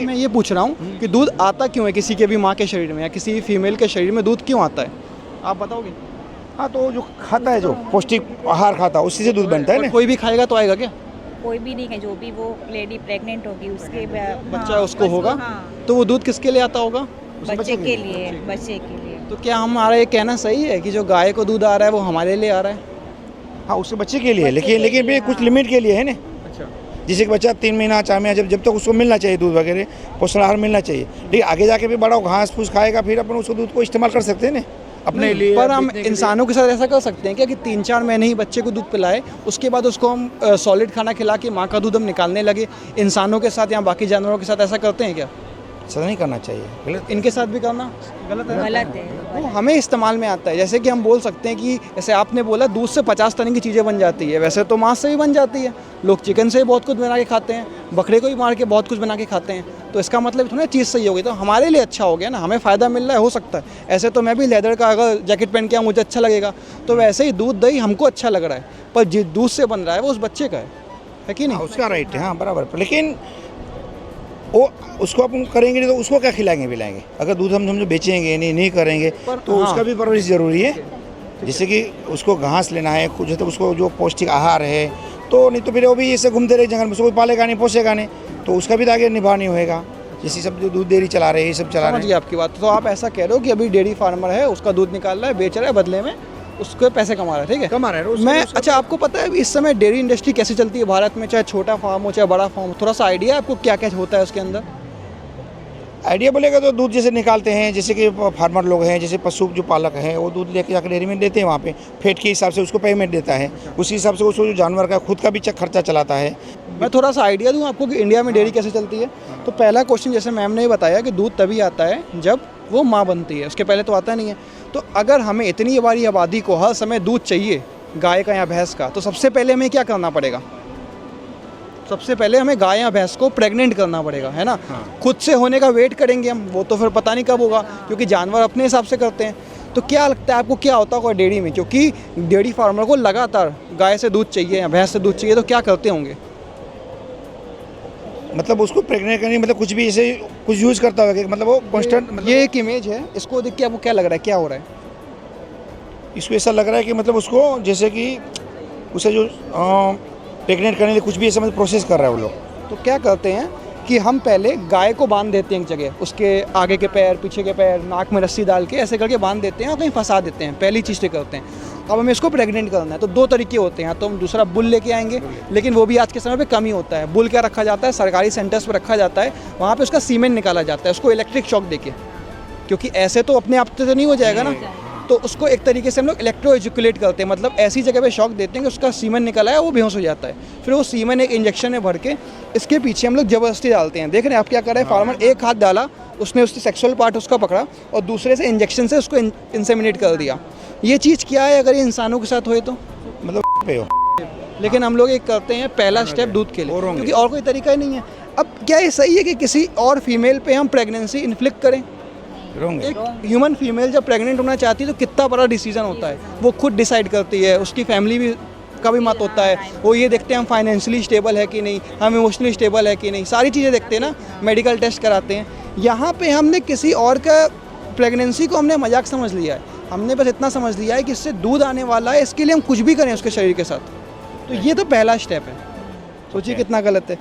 मैं ये पूछ रहा हूँ कि दूध आता क्यों है किसी के भी माँ के शरीर में या किसी भी फीमेल के शरीर में दूध क्यों आता है, आप बताओगे? हाँ, तो जो खाता है, जो पौष्टिक आहार खाता है, उसी से दूध बनता है ना। कोई भी खाएगा तो आएगा क्या? कोई भी नहीं है, जो भी वो लेडी प्रेग्नेंट होगी उसके बच्चा उसको होगा तो वो दूध किसके लिए आता होगा? बच्चे के लिए, बच्चे के लिए। तो क्या हमारा ये कहना सही है कि जो गाय को दूध आ रहा है वो हमारे लिए आ रहा है? हाँ, उसके बच्चे के लिए, लेकिन भी कुछ लिमिट के लिए है ना। अच्छा, जैसे कि बच्चा 3 महीना 4 महीना जब तक उसको मिलना चाहिए दूध वगैरह, पोषण आहार मिलना चाहिए। लेकिन आगे जाके भी बड़ा घास फूस खाएगा, फिर अपन उसको दूध को इस्तेमाल कर सकते हैं ना अपने लिए। पर हम इंसानों के साथ ऐसा कर सकते हैं क्या कि 3-4 महीने ही बच्चे को दूध पिलाए, उसके बाद उसको हम सॉलिड खाना खिला के माँ का दूध हम निकालने लगे? इंसानों के साथ या बाकी जानवरों के साथ ऐसा करते हैं क्या? ऐसा नहीं करना चाहिए, गलत। इनके साथ भी करना गलत है? गलत है। वो हमें इस्तेमाल में आता है। जैसे कि हम बोल सकते हैं कि जैसे आपने बोला दूध से 50 तरह की चीज़ें बन जाती है, वैसे तो मांस से भी बन जाती है। लोग चिकन से बहुत कुछ बना के खाते हैं, बकरे को भी मार के बहुत कुछ बना के खाते हैं। तो इसका मतलब थोड़ा चीज़ सही होगी तो हमारे लिए अच्छा हो गया ना, हमें फ़ायदा मिल रहा है, हो सकता है। ऐसे तो मैं भी लेदर का अगर जैकेट पहन के आऊँ मुझे अच्छा लगेगा, तो वैसे ही दूध दही हमको अच्छा लग रहा है, पर जिस दूध से बन रहा है वो उस बच्चे का है कि नहीं? उसका राइट है, हाँ बराबर। लेकिन वो उसको अपन करेंगे नहीं तो उसको क्या खिलाएंगे पिलाएंगे? अगर दूध हम समझो बेचेंगे नहीं करेंगे तो उसका भी परवरिश ज़रूरी है। जैसे कि उसको घास लेना है, कुछ तो उसको जो पौष्टिक आहार है, तो नहीं तो फिर वो भी ऐसे घूमते रहे जंगल में, उसको पालेगा नहीं पोसेगा नहीं, तो उसका भी तो आगे निभा नहीं होएगा। जैसे सब जो दूध डेयरी चला रहे हैं, ये सब चला रहे हैं। आपकी बात तो आप ऐसा कह रहे हो कि अभी डेयरी फार्मर है, उसका दूध निकाल रहा है, बेच रहा है, बदले में उसको पैसे कमा रहा है, ठीक है? कमा रहा है मैं अच्छा, आपको पता है इस समय डेयरी इंडस्ट्री कैसे चलती है भारत में? चाहे छोटा फार्म हो चाहे बड़ा फार्म हो, थोड़ा सा आइडिया है आपको क्या क्या होता है उसके अंदर? आइडिया बोलेगा तो दूध जैसे निकालते हैं, जैसे कि फार्मर लोग हैं, जैसे पशु जो पालक हैं, वो दूध लेके जाकर डेयरी में देते हैं, वहाँ पे फेट के हिसाब से उसको पेमेंट देता है, उसी हिसाब से उसको जो जानवर का खुद का भी खर्चा चलाता है। मैं थोड़ा सा आइडिया दूं आपको कि इंडिया में डेयरी कैसे चलती है। तो पहला क्वेश्चन जैसे मैम ने बताया कि दूध तभी आता है जब वो माँ बनती है, उसके पहले तो आता नहीं है। तो अगर हमें इतनी बड़ी आबादी को हर समय दूध चाहिए, गाय का या भैंस का, तो सबसे पहले हमें क्या करना पड़ेगा? सबसे पहले हमें गाय या भैंस को प्रेग्नेंट करना पड़ेगा, है ना? खुद से होने का वेट करेंगे हम, वो तो फिर पता नहीं कब होगा, क्योंकि जानवर अपने हिसाब से करते हैं। तो क्या लगता है आपको क्या होता होगा डेयरी में? क्योंकि डेयरी फार्मर को लगातार गाय से दूध चाहिए या भैंस से दूध चाहिए, तो क्या करते होंगे? मतलब उसको प्रेग्नेंट करने मतलब कुछ भी ऐसे कुछ यूज़ करता होगा, मतलब वो कॉन्स्टेंट। मतलब ये एक इमेज है, इसको देख के आपको क्या लग रहा है, क्या हो रहा है? इसको ऐसा लग रहा है कि मतलब उसको जैसे कि उसे जो प्रेग्नेंट करने के लिए कुछ भी ऐसा मतलब प्रोसेस कर रहा है वो लोग। तो क्या करते हैं कि हम पहले गाय को बांध देते हैं एक जगह, उसके आगे के पैर, पीछे के पैर, नाक में रस्सी डाल के ऐसे करके बांध देते हैं और कहीं फंसा देते हैं। पहली चीज़ से करते हैं। अब हमें इसको प्रेग्नेंट करना है तो 2 तरीके होते हैं, तो हम दूसरा बुल लेके आएंगे, लेकिन वो भी आज के समय पे कम ही होता है। बुल क्या रखा जाता है, सरकारी सेंटर्स पर रखा जाता है, वहाँ पे उसका सीमेंट निकाला जाता है, उसको इलेक्ट्रिक शॉक देके, क्योंकि ऐसे तो अपने आप तो नहीं हो जाएगा ना। तो उसको एक तरीके से हम लोग इलेक्ट्रो एजुकुलेट करते हैं, मतलब ऐसी जगह पे शॉक देते हैं कि उसका सीमेंट निकल आया, वो बेहोश हो जाता है। फिर वो सीमेंट एक इंजेक्शन में भर के इसके पीछे हम लोग ज़बरदस्ती डालते हैं। देख रहे हैं आप क्या कर रहे हैं? फार्मर एक हाथ डाला, उसने उसकी सेक्सुअल पार्ट उसका पकड़ा और दूसरे से इंजेक्शन से उसको इंसेमिनेट कर दिया। ये चीज़ क्या है अगर ये इंसानों के साथ हुए तो? मतलब पे हो। लेकिन हम लोग एक करते हैं पहला स्टेप दूध के लिए, क्योंकि और कोई तरीका ही नहीं है। अब क्या ये सही है कि किसी और फीमेल पे हम प्रेगनेंसी इन्फ्लिक्ट करें? एक ह्यूमन फीमेल जब प्रेग्नेंट होना चाहती है तो कितना बड़ा डिसीजन होता है, वो खुद डिसाइड करती है, उसकी फैमिली भी का भी मत होता है। वो ये देखते हैं हम फाइनेंशियली स्टेबल है कि नहीं, हम इमोशनली स्टेबल है कि नहीं, सारी चीज़ें देखते हैं ना, मेडिकल टेस्ट कराते हैं। यहाँ पे हमने किसी और का प्रेगनेंसी को हमने मजाक समझ लिया है। हमने बस इतना समझ लिया है कि इससे दूध आने वाला है, इसके लिए हम कुछ भी करें उसके शरीर के साथ। तो ये तो पहला स्टेप है। सोचिए कितना गलत है।